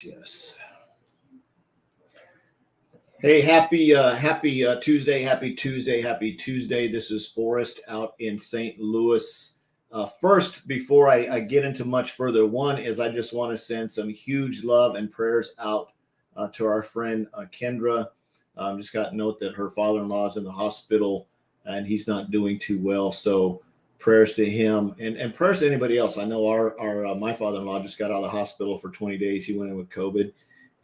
Yes. Hey, happy Tuesday, happy Tuesday, happy Tuesday. This is Forrest out in St. Louis. First, before I get into much further, one is I just want to send some huge love and prayers out to our friend Kendra. Just got a note that her father-in-law is in the hospital and he's not doing too well. So prayers to him and prayers to anybody else. I know our my father-in-law just got out of the hospital for 20 days. He went in with COVID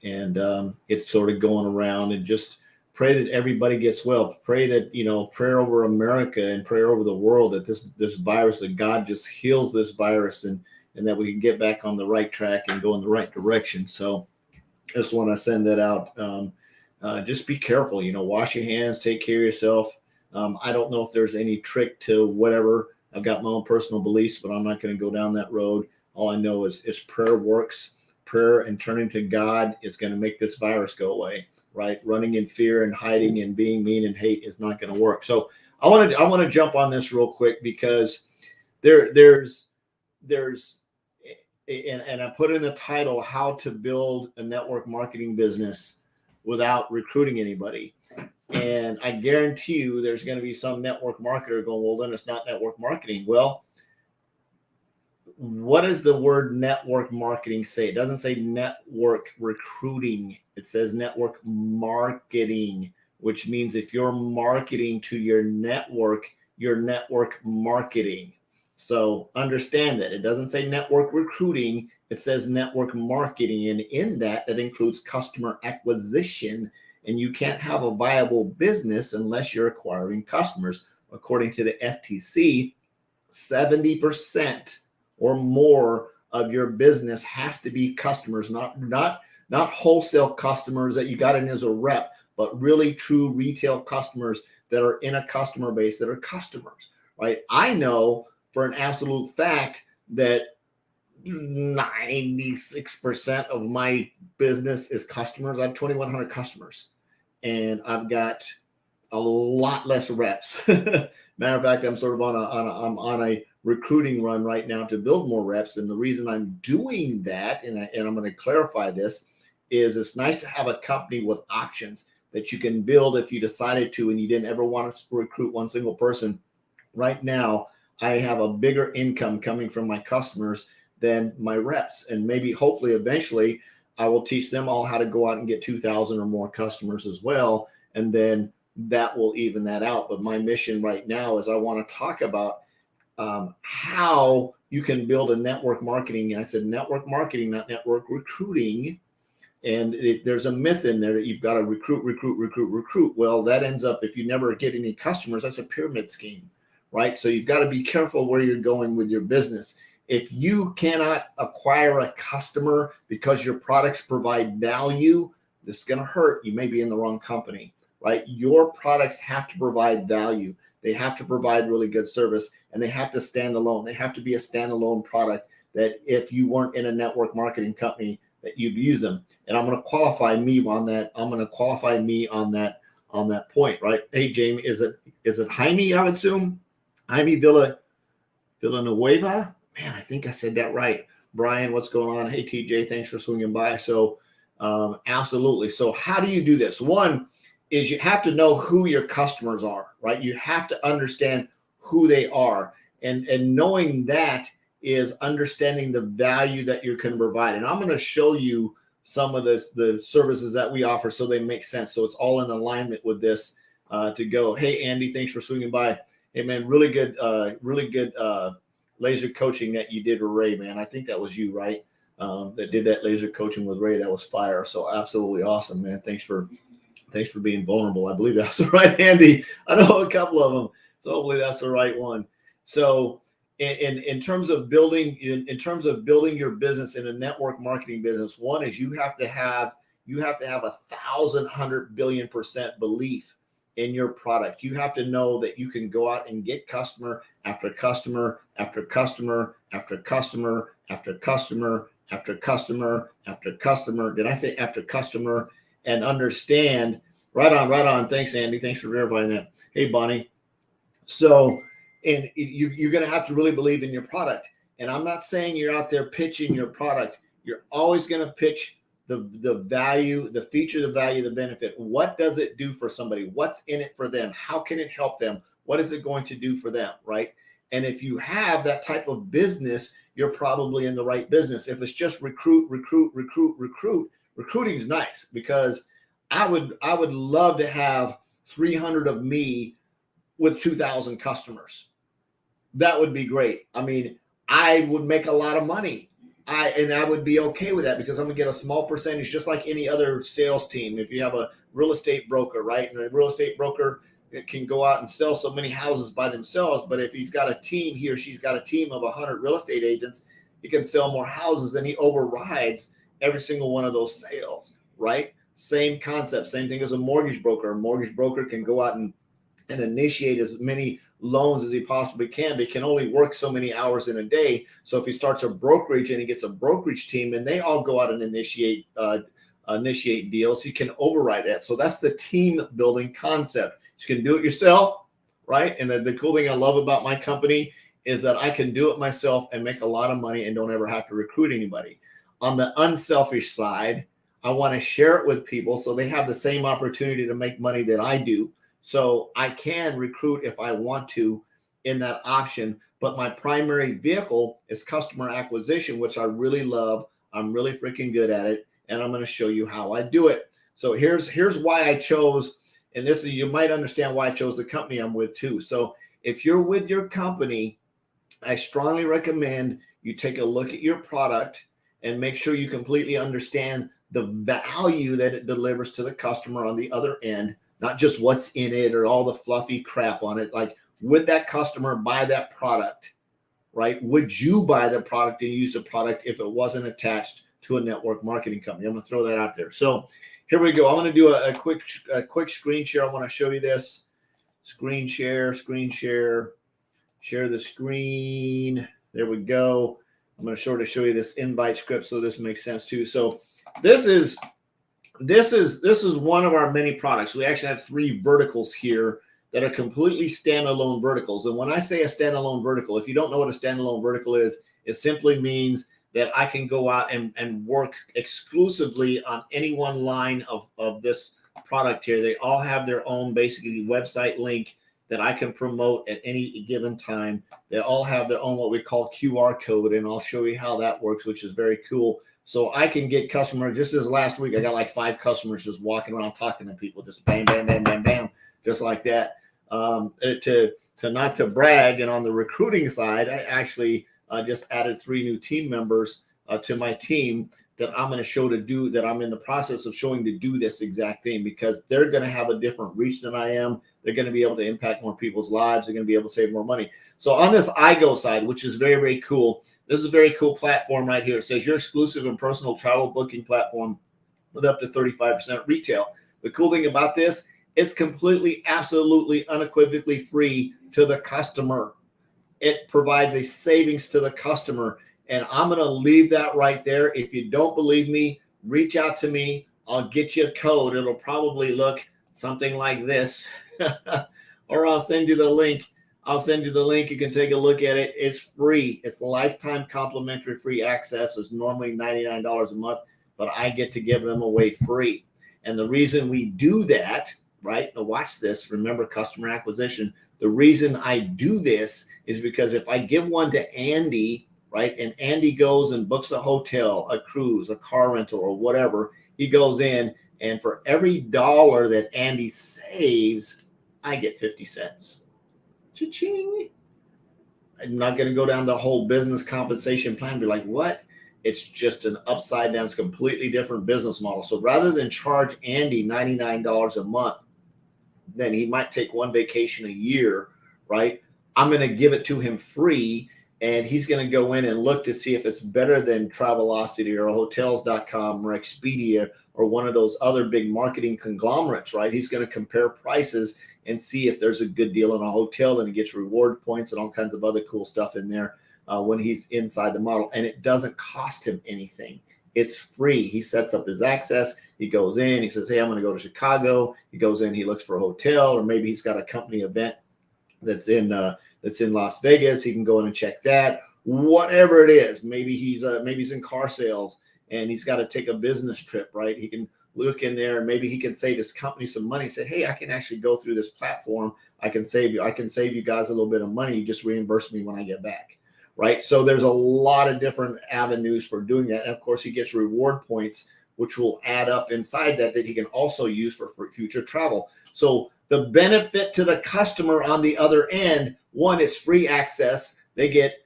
and it's sort of going around, and just pray that everybody gets well. Pray that, prayer over America and prayer over the world that this virus, that God just heals this virus, and that we can get back on the right track and go in the right direction. So I just want to send that out. Just be careful, wash your hands, take care of yourself. I don't know if there's any trick to whatever. I've got my own personal beliefs, but I'm not going to go down that road. All I know is prayer works. Prayer and turning to God is going to make this virus go away, right? Running in fear and hiding and being mean and hate is not going to work. So I want to jump on this real quick because there's and I put in the title, how to build a network marketing business without recruiting anybody. And I guarantee you there's going to be some network marketer going, well, then it's not network marketing. Well, what does the word network marketing say? It doesn't say network recruiting. It says network marketing, which means if you're marketing to your network, you're network marketing. So understand that. It doesn't say network recruiting. It says network marketing. And in that includes customer acquisition. And you can't have a viable business unless you're acquiring customers. According to the FTC, 70% or more of your business has to be customers, not wholesale customers that you got in as a rep, but really true retail customers that are in a customer base that are customers, right? I know for an absolute fact that 96% of my business is customers. I have 2,100 customers, and I've got a lot less reps. Matter of fact, I'm sort of I'm on a recruiting run right now to build more reps. And the reason I'm doing that, and I'm going to clarify this, is it's nice to have a company with options that you can build if you decided to, and you didn't ever want to recruit one single person. Right now, I have a bigger income coming from my customers than my reps. And maybe, hopefully, eventually, I will teach them all how to go out and get 2,000 or more customers as well. And then that will even that out. But my mission right now is I want to talk about how you can build a network marketing. And I said network marketing, not network recruiting. And there's a myth in there that you've got to recruit. Well, that ends up, if you never get any customers, that's a pyramid scheme, right? So you've got to be careful where you're going with your business. If you cannot acquire a customer because your products provide value, this is going to hurt. You may be in the wrong company, right? Your products have to provide value. They have to provide really good service, and they have to stand alone. They have to be a standalone product that if you weren't in a network marketing company, that you'd use them. And I'm going to qualify me on that. I'm going to qualify me on that point, right? Hey, Jamie, is it Jaime, I would assume? Jaime Villanueva? Man, I think I said that right. Brian, what's going on? Hey, TJ, thanks for swinging by. So absolutely. So how do you do this? One is you have to know who your customers are, right? You have to understand who they are. And knowing that is understanding the value that you can provide. And I'm going to show you some of the services that we offer so they make sense. So it's all in alignment with this to go. Hey, Andy, thanks for swinging by. Hey, man, really good laser coaching that you did with Ray, man. I think that was you, right? That did that laser coaching with Ray. That was fire. So absolutely awesome, man. Thanks for being vulnerable. I believe that's the right Andy. I know a couple of them. So hopefully that's the right one. So in terms of building your business in a network marketing business, one is you have to have 1,000% belief in your product. You have to know that you can go out and get customer after customer after customer after customer after customer after customer after customer. Did I say after customer? And understand. Right on. Thanks, Andy. Thanks for verifying that. Hey, Bonnie. So, and you're going to have to really believe in your product. And I'm not saying you're out there pitching your product. You're always going to pitch the value, the feature, the value, the benefit. What does it do for somebody? What's in it for them? How can it help them? What is it going to do for them, right? And if you have that type of business, you're probably in the right business. If it's just recruiting is nice, because I would love to have 300 of me with 2,000 customers. That would be great. I mean, I would make a lot of money. I would be okay with that, because I'm gonna get a small percentage, just like any other sales team. If you have a real estate broker, right? And a real estate broker can go out and sell so many houses by themselves, but if he's got a team, he or she's got a team of 100 real estate agents, he can sell more houses, and he overrides every single one of those sales, right? Same concept, same thing as a mortgage broker. A mortgage broker can go out and initiate as many loans as he possibly can, but he can only work so many hours in a day. So if he starts a brokerage and he gets a brokerage team and they all go out and initiate deals, he can override that. So that's the team building concept. You can do it yourself, right? And the cool thing I love about my company is that I can do it myself and make a lot of money and don't ever have to recruit anybody. On the unselfish side, I want to share it with people so they have the same opportunity to make money that I do. So I can recruit if I want to in that option, but my primary vehicle is customer acquisition, which I really love. I'm really freaking good at it, and I'm going to show you how I do it. So here's why I chose, and this, you might understand why I chose the company I'm with too. So if you're with your company, I strongly recommend you take a look at your product and make sure you completely understand the value that it delivers to the customer on the other end. Not just what's in it or all the fluffy crap on it. Like, would that customer buy that product, right? Would you buy the product and use the product if it wasn't attached to a network marketing company? I'm going to throw that out there. So here we go. I'm going to do a quick screen share. I want to show you this. Screen share, share the screen. There we go. I'm going to sort of show you this invite script so this makes sense too. So this is one of our many products. We actually have 3 verticals here that are completely standalone verticals. And when I say a standalone vertical, if you don't know what a standalone vertical is, it simply means that I can go out and work exclusively on any one line of this product here. They all have their own basically website link that I can promote at any given time. They all have their own what we call QR code, and I'll show you how that works, which is very cool. So I can get customers. Just as last week, I got like 5 customers just walking around talking to people, just bam, bam, bam, bam, bam, just like that. To not to brag, and on the recruiting side, I actually just added 3 new team members to my team that I'm going to show to do, that I'm in the process of showing to do this exact thing, because they're going to have a different reach than I am. They're going to be able to impact more people's lives. They're going to be able to save more money. So on this iGo side, which is very, very cool, this is a very cool platform right here. It says your exclusive and personal travel booking platform with up to 35% retail. The cool thing about this, it's completely, absolutely, unequivocally free to the customer. It provides a savings to the customer. And I'm going to leave that right there. If you don't believe me, reach out to me. I'll get you a code. It'll probably look something like this. Or I'll send you the link. You can take a look at it. It's free. It's lifetime complimentary free access. It's normally $99 a month, but I get to give them away free. And the reason we do that, right? Now watch this. Remember, customer acquisition. The reason I do this is because if I give one to Andy, right, and Andy goes and books a hotel, a cruise, a car rental, or whatever, he goes in, and for every dollar that Andy saves, I get 50 cents. Cha-ching. I'm not going to go down the whole business compensation plan and be like, what? It's just an upside down, it's a completely different business model. So rather than charge Andy $99 a month, then he might take one vacation a year, right? I'm going to give it to him free, and he's going to go in and look to see if it's better than Travelocity or Hotels.com or Expedia or one of those other big marketing conglomerates, right? He's going to compare prices and see if there's a good deal on a hotel, and he gets reward points and all kinds of other cool stuff in there when he's inside the model. And it doesn't cost him anything. It's free. He sets up his access. He goes in. He says, hey, I'm going to go to Chicago. He goes in. He looks for a hotel, or maybe he's got a company event that's in Las Vegas. He can go in and check that. Whatever it is, maybe he's in car sales, and he's got to take a business trip, right? He can look in there and maybe he can save his company some money. Say, hey, I can actually go through this platform. I can save you guys a little bit of money. You just reimburse me when I get back, right? So there's a lot of different avenues for doing that. And of course, he gets reward points, which will add up inside that he can also use for future travel. So the benefit to the customer on the other end, one, is free access. They get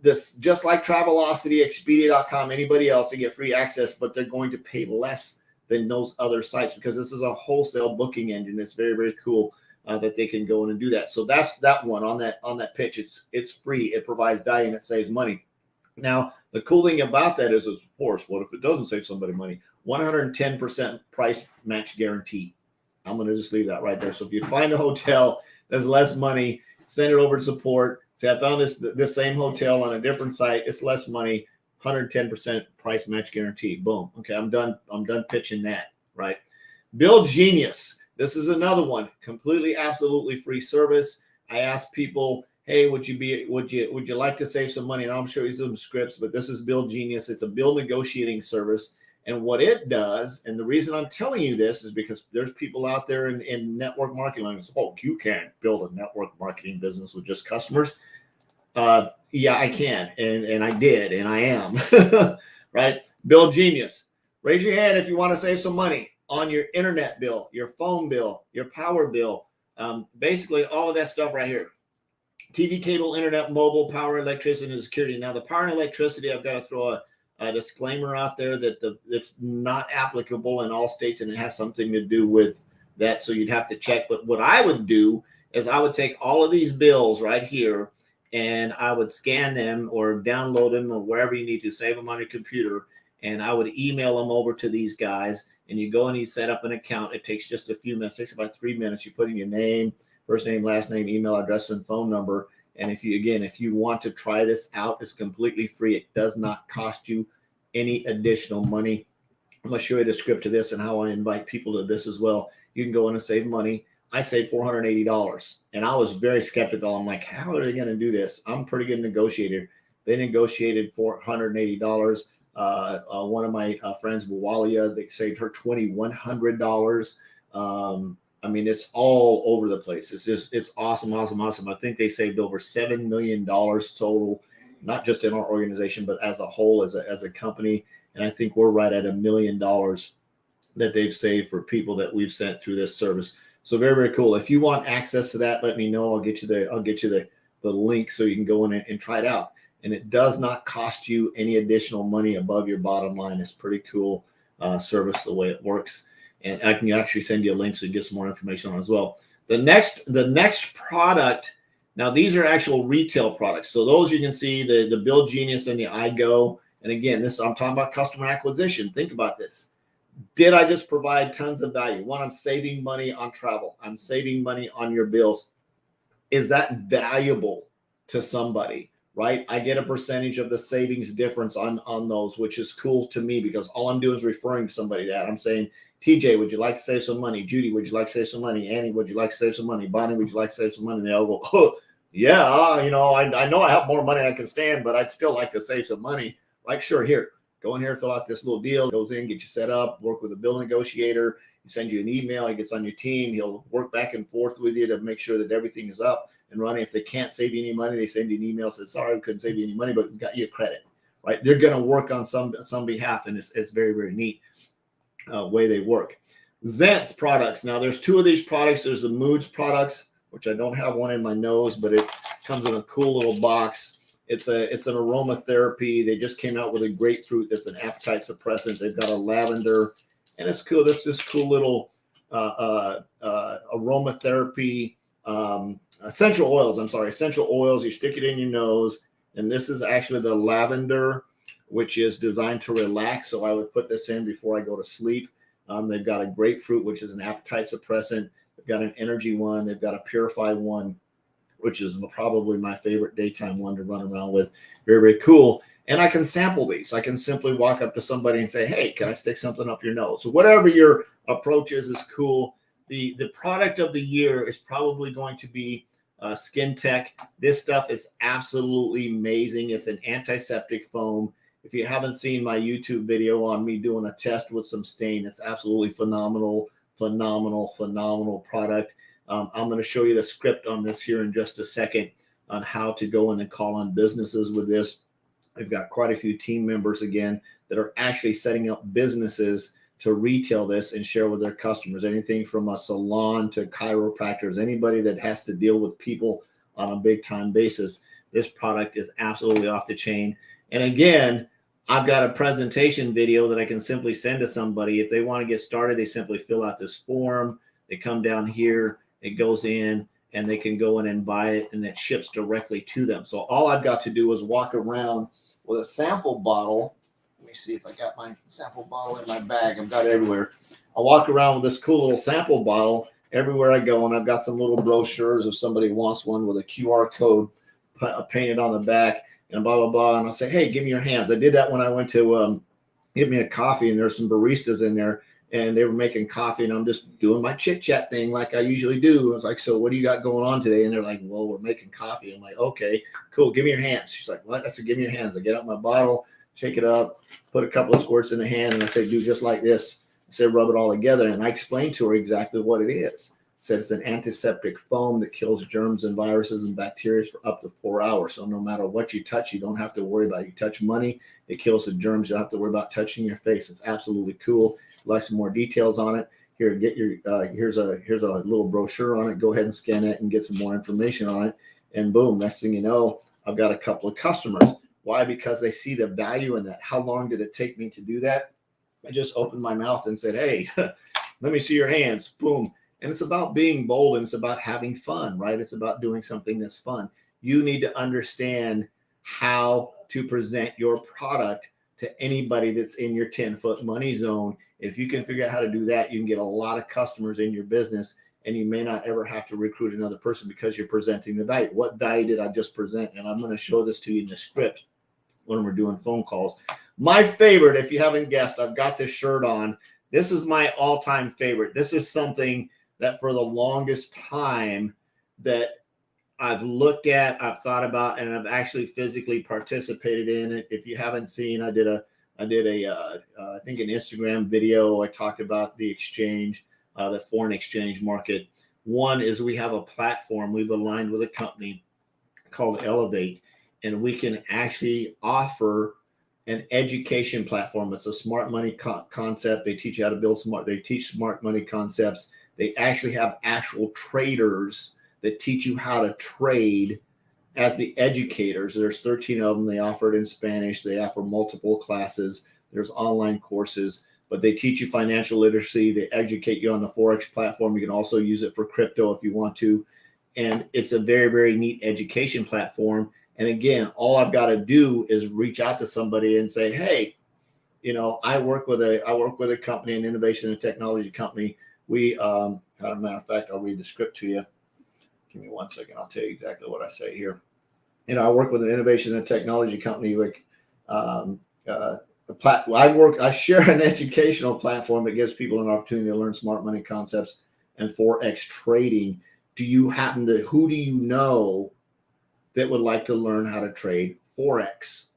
this just like Travelocity, Expedia.com, anybody else, they get free access, but they're going to pay less than those other sites because this is a wholesale booking engine. It's very, very cool that they can go in and do that. So that's that one on that pitch. It's free. It provides value and it saves money. Now, the cool thing about that is, of course, what if it doesn't save somebody money? 110% price match guarantee. I'm going to just leave that right there. So if you find a hotel that's less money, send it over to support. Say, I found this same hotel on a different site. It's less money, 110% price match guarantee. Boom. Okay, I'm done pitching that, right? Build Genius. This is another one. Completely, absolutely free service. I ask people, hey, would you like to save some money? And I'm sure you some scripts, but this is Build Genius. It's a bill negotiating service. And what it does, and the reason I'm telling you this is because there's people out there in network marketing like, oh, you can't build a network marketing business with just customers. Yeah, I can. And I did, and I am, right? Build Genius. Raise your hand if you want to save some money on your internet bill, your phone bill, your power bill, basically all of that stuff right here. TV, cable, internet, mobile, power, electricity, and security. Now, the power and electricity, I've got to throw a disclaimer out there that it's not applicable in all states, and it has something to do with that. So you'd have to check. But what I would do is I would take all of these bills right here, and I would scan them or download them or wherever you need to, save them on your computer, and I would email them over to these guys. And you go and you set up an account. It takes just a few minutes. It takes about 3 minutes. You put in your name, first name, last name, email address, and phone number. And if you want to try this out, it's completely free. It does not cost you any additional money. I'm going to show you the script to this and how I invite people to this as well. You can go in and save money. I saved $480, and I was very skeptical. I'm like, how are they going to do this? I'm a pretty good negotiator. They negotiated $480. One of my friends, Walia, they saved her $2,100. I mean, it's all over the place. It's awesome. I think they saved over $7 million total, not just in our organization, but as a whole, as a company. And I think we're right at $1 million that they've saved for people that we've sent through this service. So very, very cool. If you want access to that, let me know. I'll get you the link so you can go in and try it out. And it does not cost you any additional money above your bottom line. It's pretty cool service the way it works. And I can actually send you a link so you get some more information on it as well. The next product, now these are actual retail products. So those you can see, the Build Genius and the iGo. And again, I'm talking about customer acquisition. Think about this. Did I just provide tons of value? One, I'm saving money on travel. I'm saving money on your bills. Is that valuable to somebody? Right? I get a percentage of the savings difference on those, which is cool to me because all I'm doing is referring to somebody that I'm saying, TJ, would you like to save some money? Judy, would you like to save some money? Annie, would you like to save some money? Bonnie, would you like to save some money? And they all go, oh, yeah, I know I have more money I can stand, but I'd still like to save some money. Like, sure, here, go in here, fill out this little deal, goes in, get you set up, work with a bill negotiator. He sends you an email. He gets on your team. He'll work back and forth with you to make sure that everything is up and running. If they can't save you any money, they send you an email, says, sorry, we couldn't save you any money, but we got you a credit, right? They're going to work on some behalf, and it's very, very neat way they work. Zent's products. Now, there's two of these products. There's the Moods products, which I don't have one in my nose, but it comes in a cool little box. It's an aromatherapy. They just came out with a grapefruit that's an appetite suppressant. They've got a lavender, and it's cool. There's this cool little aromatherapy, essential oils. Essential oils. You stick it in your nose, and this is actually the lavender, which is designed to relax. So I would put this in before I go to sleep. They've got a grapefruit, which is an appetite suppressant. They've got an energy one. They've got a purify one, which is probably my favorite daytime one to run around with. Very, very cool. And I can sample these. I can simply walk up to somebody and say, hey, can I stick something up your nose? So whatever your approach is cool. The product of the year is probably going to be Skin Tech. This stuff is absolutely amazing. It's an antiseptic foam. If you haven't seen my YouTube video on me doing a test with some stain, it's absolutely phenomenal, phenomenal product. I'm going to show you the script on this here in just a second on how to go in and call on businesses with this. We've got quite a few team members again that are actually setting up businesses to retail this and share with their customers. Anything from a salon to chiropractors, anybody that has to deal with people on a big time basis. This product is absolutely off the chain. And again, I've got a presentation video that I can simply send to somebody. If they want to get started, they simply fill out this form. They come down here, it goes in, and they can go in and buy it, and it ships directly to them. So all I've got to do is walk around with a sample bottle. Let me see if I got my sample bottle in my bag. I've got it everywhere. I walk around with this cool little sample bottle everywhere I go, and I've got some little brochures if somebody wants one with a QR code painted on the back. And blah, blah, blah. And I'll say, hey, give me your hands. I did that when I went to give me a coffee, and there's some baristas in there, and they were making coffee, and I'm just doing my chit chat thing like I usually do. I was like, so what do you got going on today? And they're like, well, we're making coffee. I'm like, okay, cool. Give me your hands. She's like, what? I said, give me your hands. I get out my bottle, shake it up, put a couple of squirts in the hand, and I say, do just like this. I said, rub it all together. And I explained to her exactly what it is. Said it's an antiseptic foam that kills germs and viruses and bacteria for up to 4 hours. So no matter what you touch, you don't have to worry about it. You touch money, it kills the germs. You don't have to worry about touching your face. It's absolutely cool. If you'd like some more details on it, here, get your here's a little brochure on it. Go ahead and scan it and get some more information on it. And boom, next thing you know, I've got a couple of customers. Why? Because they see the value in that. How long did it take me to do that? I just opened my mouth and said, hey, let me see your hands. Boom. And it's about being bold, and it's about having fun, right? It's about doing something that's fun. You need to understand how to present your product to anybody that's in your 10-foot money zone. If you can figure out how to do that, you can get a lot of customers in your business, and you may not ever have to recruit another person because you're presenting the value. What value did I just present? And I'm going to show this to you in the script when we're doing phone calls. My favorite, if you haven't guessed, I've got this shirt on. This is my all-time favorite. This is something that for the longest time that I've looked at, I've thought about, and I've actually physically participated in it. If you haven't seen, I did a I think an Instagram video. I talked about the exchange, the foreign exchange market. One is we have a platform. We've aligned with a company called Elevate, and we can actually offer an education platform. It's a smart money concept. They teach you how to build smart. They teach smart money concepts. They actually have actual traders that teach you how to trade as the educators. There's 13 of them. They offer it in Spanish. They offer multiple classes. There's online courses, but they teach you financial literacy. They educate you on the Forex platform. You can also use it for crypto if you want to. And it's a very, very neat education platform. And again, all I've got to do is reach out to somebody and say, hey, I work with a company, an innovation and technology company. We, as a matter of fact, I'll read the script to you. Give me 1 second. I'll tell you exactly what I say here. I work with an innovation and technology company. I share an educational platform that gives people an opportunity to learn smart money concepts and Forex trading. Who do you know that would like to learn how to trade Forex?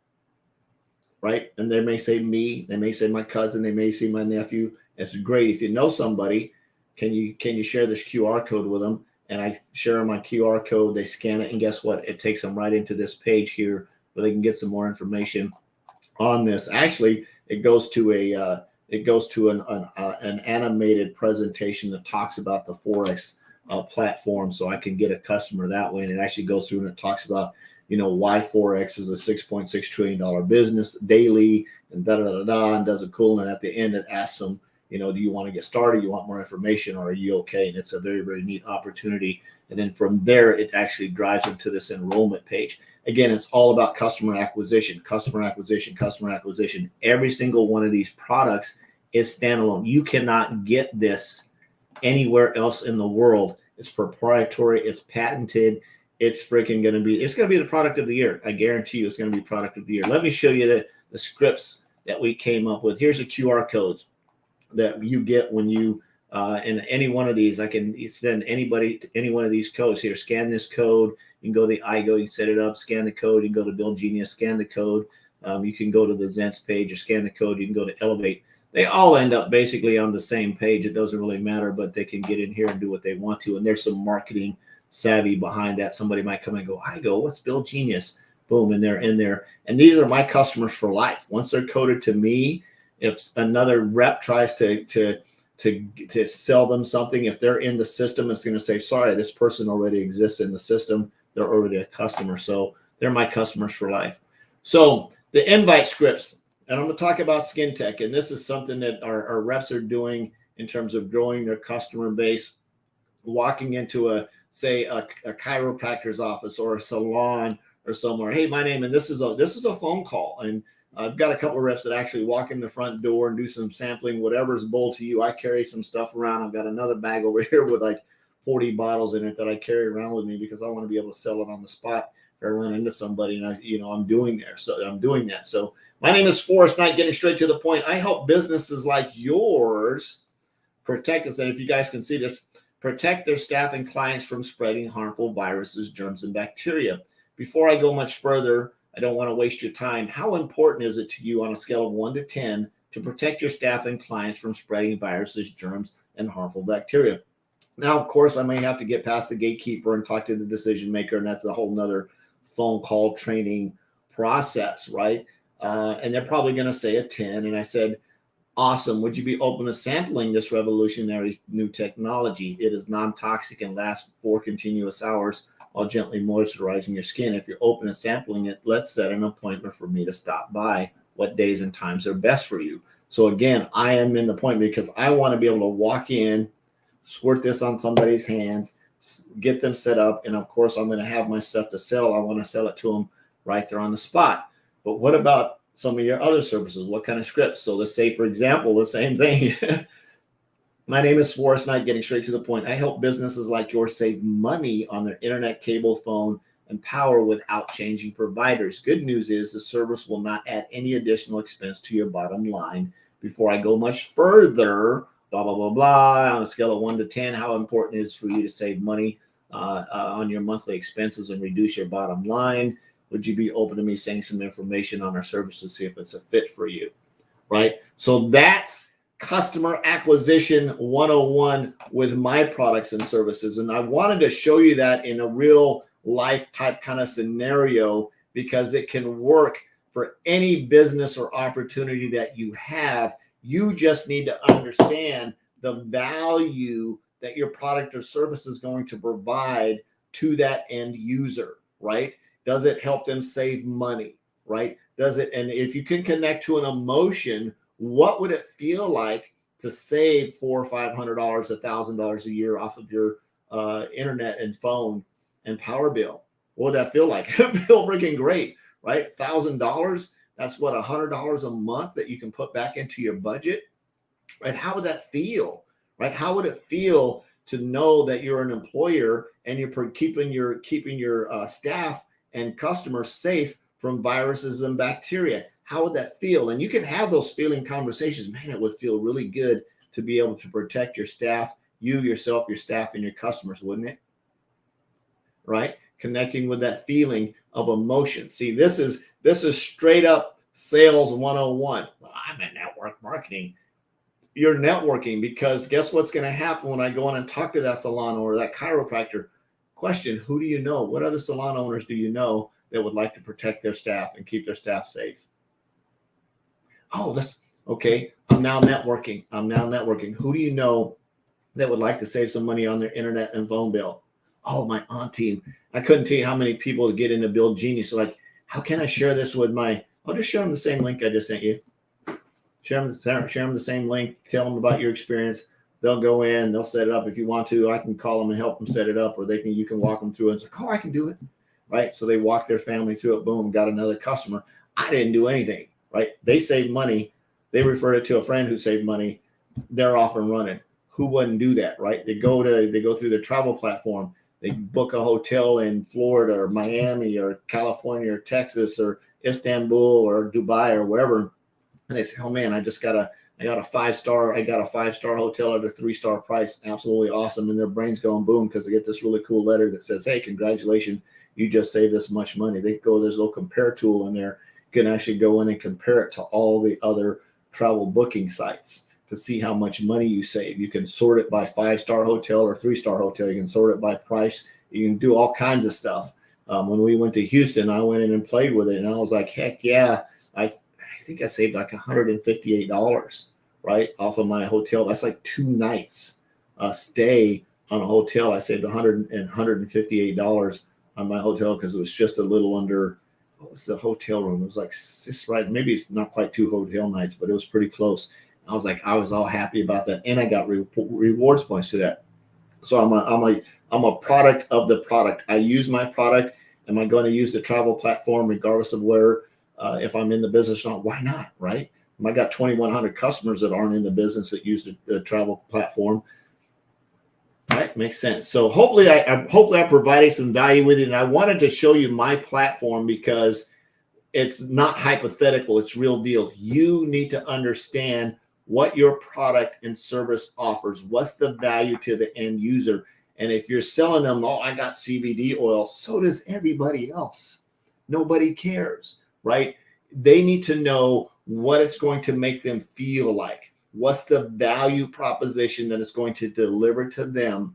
Right? And they may say me, they may say my cousin, they may say my nephew. It's great. If you know somebody, can you share this QR code with them? And I share my QR code, they scan it, and guess what? It takes them right into this page here where they can get some more information on this. Actually, it goes to an animated presentation that talks about the Forex platform, so I can get a customer that way. And it actually goes through and it talks about, why Forex is a $6.6 trillion business daily, and and does it cool. And at the end, it asks them, do you want to get started? You want more information, or are you okay? And it's a very, very neat opportunity. And then from there, it actually drives them to this enrollment page. Again, it's all about customer acquisition. Every single one of these products is standalone. You cannot get this anywhere else in the world. It's proprietary. It's patented. It's going to be the product of the year. I guarantee you it's going to be product of the year. Let me show you the scripts that we came up with. Here's the QR codes that you get when you in any one of these. I can send anybody to any one of these codes here. Scan this code. You can go to the IGO, you can set it up, scan the code. You can go to Build Genius, scan the code. You can go to the Zents page or scan the code. You can go to Elevate. They all end up basically on the same page. It doesn't really matter, but they can get in here and do what they want to. And there's some marketing savvy behind that. Somebody might come and go, what's Bill Genius? Boom, and they're in there. And these are my customers for life. Once they're coded to me, if another rep tries to sell them something, if they're in the system, it's going to say, sorry, this person already exists in the system. They're already a customer. So they're my customers for life. So the invite scripts, and I'm going to talk about Skin Tech. And this is something that our reps are doing in terms of growing their customer base, walking into a chiropractor's office or a salon or somewhere. Hey, my name, and this is a phone call. And I've got a couple of reps that actually walk in the front door and do some sampling, whatever's bold to you. I carry some stuff around. I've got another bag over here with like 40 bottles in it that I carry around with me because I want to be able to sell it on the spot if I run into somebody, and I'm doing that. So my name is Forrest Knight, getting straight to the point. I help businesses like yours protect us. And if you guys can see this, protect their staff and clients from spreading harmful viruses, germs, and bacteria. Before I go much further, I don't want to waste your time. How important is it to you on a scale of 1 to 10 to protect your staff and clients from spreading viruses, germs, and harmful bacteria? Now, of course, I may have to get past the gatekeeper and talk to the decision maker, and that's a whole nother phone call training process, right? And they're probably going to say a 10. And I said, awesome. Would you be open to sampling this revolutionary new technology? It is non-toxic and lasts 4 continuous hours while gently moisturizing your skin. If you're open to sampling it, let's set an appointment for me to stop by. What days and times are best for you? So again, I am in the point because I want to be able to walk in, squirt this on somebody's hands, get them set up. And of course, I'm going to have my stuff to sell. I want to sell it to them right there on the spot. But what about some of your other services? What kind of scripts? So let's say, for example, the same thing. My name is Forrest Knight, getting straight to the point. I help businesses like yours save money on their internet, cable, phone, and power without changing providers. Good news is the service will not add any additional expense to your bottom line. Before I go much further, blah, blah, blah, blah, on a scale of 1 to 10, how important it is for you to save money on your monthly expenses and reduce your bottom line? Would you be open to me saying some information on our service to see if it's a fit for you, right? So that's customer acquisition 101 with my products and services. And I wanted to show you that in a real life type kind of scenario because it can work for any business or opportunity that you have. You just need to understand the value that your product or service is going to provide to that end user, right? Does it help them save money, right? Does it? And if you can connect to an emotion, what would it feel like to save $400 or $500, $1,000 a year off of your internet and phone and power bill? What would that feel like? It feel freaking great, right? $1,000. That's what, $100 a month that you can put back into your budget, right? How would that feel, right? How would it feel to know that you're an employer and you're keeping your staff and customers safe from viruses and bacteria? How would that feel? And you can have those feeling conversations. Man, it would feel really good to be able to protect your staff, you, yourself, your staff, and your customers, wouldn't it? Right? Connecting with that feeling of emotion. See, this is straight up sales 101. Well, I'm in network marketing. You're networking because guess what's going to happen when I go in and talk to that salon owner, that chiropractor? Question, who do you know? What other salon owners do you know that would like to protect their staff and keep their staff safe? Oh, that's okay. I'm now networking. Who do you know that would like to save some money on their internet and phone bill? Oh, my auntie. I couldn't tell you how many people get into Bill Genius. So like, how can I share this with I'll just share them the same link I just sent you. Share them the same link. Tell them about your experience. They'll go in, they'll set it up. If you want to, I can call them and help them set it up, or you can walk them through it. It's like, oh, I can do it. Right. So they walk their family through it. Boom, got another customer. I didn't do anything. Right. They saved money. They referred it to a friend who saved money. They're off and running. Who wouldn't do that? Right. They go through their travel platform. They book a hotel in Florida or Miami or California or Texas or Istanbul or Dubai or wherever. And they say, oh man, I got a 5-star hotel at a 3-star price. Absolutely awesome. And their brain's going boom because they get this really cool letter that says, hey, congratulations, you just saved this much money. They go, there's a little compare tool in there. You can actually go in and compare it to all the other travel booking sites to see how much money you save. You can sort it by 5-star hotel or 3-star hotel. You can sort it by price. You can do all kinds of stuff. When we went to Houston, I went in and played with it, and I was like, heck yeah. I think I saved like $158, right, off of my hotel. That's like 2 nights stay on a hotel. I saved $158 on my hotel because it was just a little under, what was the hotel room? It was like just right, maybe not quite 2 hotel nights, but it was pretty close. I was all happy about that, and I got rewards points to that. So I'm a product of the product. I use my product. Am I going to use the travel platform regardless of where, if I'm in the business or not? Why not, right? I got 2,100 customers that aren't in the business that use the travel platform. Right, makes sense. So hopefully I provided some value with it, and I wanted to show you my platform because it's not hypothetical, it's real deal. You need to understand what your product and service offers. What's the value to the end user? And if you're selling them, oh, I got CBD oil, so does everybody else. Nobody cares, right? They need to know what it's going to make them feel like. What's the value proposition that it's going to deliver to them?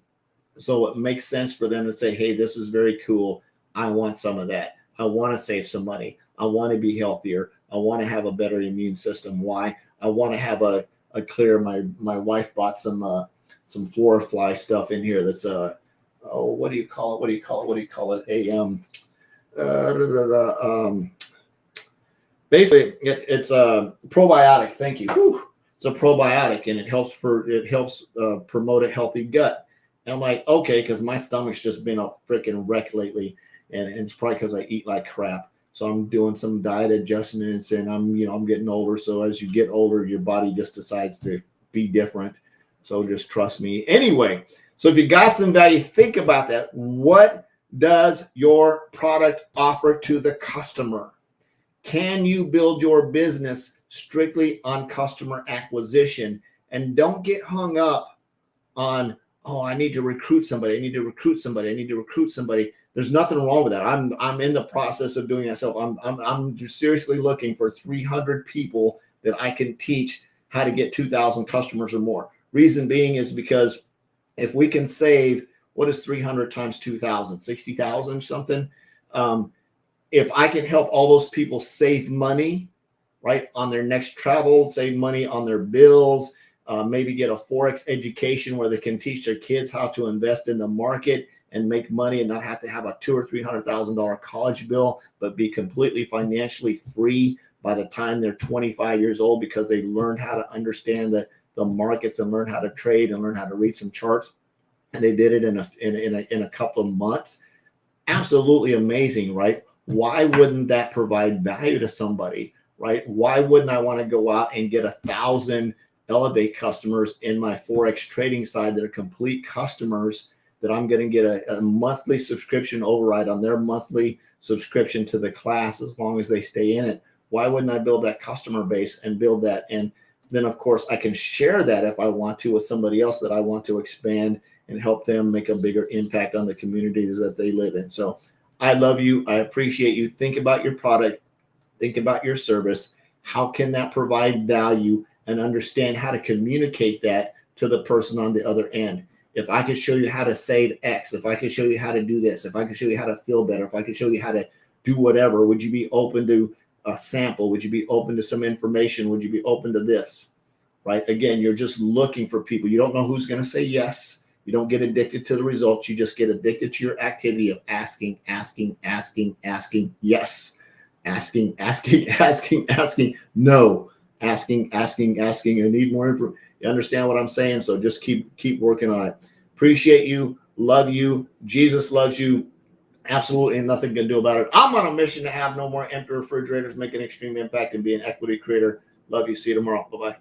So it makes sense for them to say, hey, this is very cool. I want some of that. I want to save some money. I want to be healthier. I want to have a better immune system. Why? I want to have a clear. My wife bought some Florafly stuff in here. That's what do you call it? Basically it's a probiotic. Thank you. Whew. It's a probiotic, and it helps promote a healthy gut. And I'm like, okay, because my stomach's just been a freaking wreck lately, and it's probably because I eat like crap. So I'm doing some diet adjustments, and I'm getting older. So as you get older, your body just decides to be different. So just trust me. Anyway, so if you got some value, think about that. What does your product offer to the customer? Can you build your business strictly on customer acquisition? And don't get hung up on, oh, I need to recruit somebody. I need to recruit somebody. I need to recruit somebody. There's nothing wrong with that. I'm in the process of doing myself. I'm just seriously looking for 300 people that I can teach how to get 2,000 customers or more. Reason being is because if we can save, what is 300 times 2,000? 60,000 something. If I can help all those people save money, right, on their next travel, save money on their bills, maybe get a Forex education where they can teach their kids how to invest in the market and make money and not have to have a $200,000 or $300,000 college bill, but be completely financially free by the time they're 25 years old because they learned how to understand the markets and learn how to trade and learn how to read some charts. And they did it in a couple of months. Absolutely amazing, right? Why wouldn't that provide value to somebody, right? Why wouldn't I want to go out and get 1,000 Elevate customers in my Forex trading side that are complete customers that I'm going to get a monthly subscription override on their monthly subscription to the class as long as they stay in it? Why wouldn't I build that customer base and build that? And then, of course, I can share that if I want to with somebody else that I want to expand and help them make a bigger impact on the communities that they live in. So I love you. I appreciate you. Think about your product. Think about your service. How can that provide value, and understand how to communicate that to the person on the other end? If I could show you how to save X, if I could show you how to do this, if I could show you how to feel better, if I could show you how to do whatever, would you be open to a sample? Would you be open to some information? Would you be open to this? Right? Again, you're just looking for people. You don't know who's going to say yes. You don't get addicted to the results. You just get addicted to your activity of asking, yes. Asking, no. Asking. I need more information. You understand what I'm saying? So just keep working on it. Appreciate you. Love you. Jesus loves you. Absolutely nothing you can do about it. I'm on a mission to have no more empty refrigerators, make an extreme impact, and be an equity creator. Love you. See you tomorrow. Bye-bye.